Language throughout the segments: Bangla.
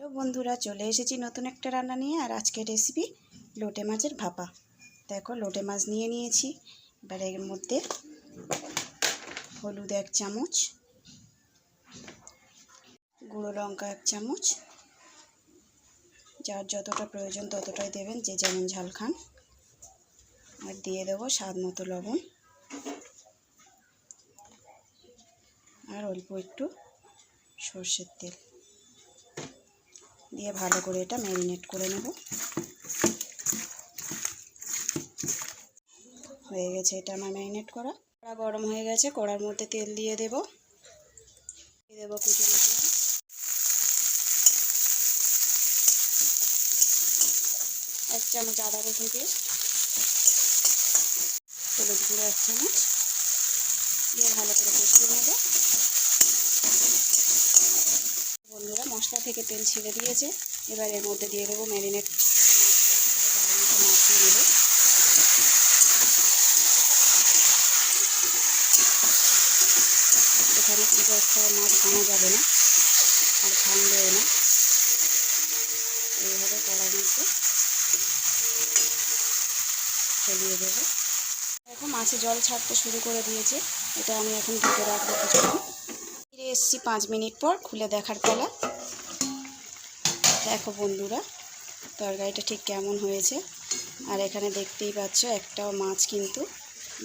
তো বন্ধুরা চলে এসেছি নতুন একটা রান্না নিয়ে। আর আজকের রেসিপি লোটে মাছের ভাপা। দেখো লোটে মাছ নিয়ে নিয়েছি। এবার এর মধ্যে হলুদ 1 চামচ, গুঁড়ো লঙ্কা 1 চামচ, যার যতটা প্রয়োজন ততটাই দেবেন, যে যেমন ঝাল খান। আর দিয়ে দেবো স্বাদ মতো লবণ আর অল্প একটু সর্ষের তেল দিয়ে ভালো করে এটা ম্যারিনেট করে নেব। হয়ে গেছে এটা আমার ম্যারিনেট করা। কড়া গরম হয়ে গেছে, কড়ার মধ্যে তেল দিয়ে দেব। কুচি মশলা, 1 চামচ আদা রসুন পেস্ট, হলুদ গুঁড়ো 1 চামচ দিয়ে ভালো করে কষিয়ে নেব। বন্ধুরা মশলা থেকে তেল ছেড়ে দিয়েছে। এবার এর মধ্যে দিয়ে দেবো ম্যারিনেট মাখিয়ে নেব। এখানে কিন্তু একটা মাছ ভাঙা যাবে না, আর ভাঙবেও না। এইভাবে কড়ার মধ্যে ছড়িয়ে দেবো। এখন মাছে জল ছাড়তে শুরু করে দিয়েছে। এটা আমি এখন ঢেকে রাখবো কিছুক্ষণ। ফিরে এসেছি 5 মিনিট পর, খুলে দেখার পালা। দেখো বন্ধুরা তরকারিটা ঠিক কেমন হয়েছে। আর এখানে দেখতেই পাচ্ছ একটাও মাছ কিন্তু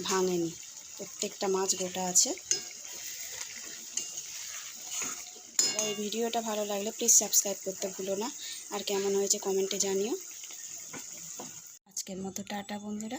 ভাঙেনি, প্রত্যেকটা মাছ গোটা আছে। এই ভিডিওটা ভালো লাগলে প্লিজ সাবস্ক্রাইব করতে ভুলো না। আর কেমন হয়েছে কমেন্টে জানিও। আজকের মতো টাটা বন্ধুরা।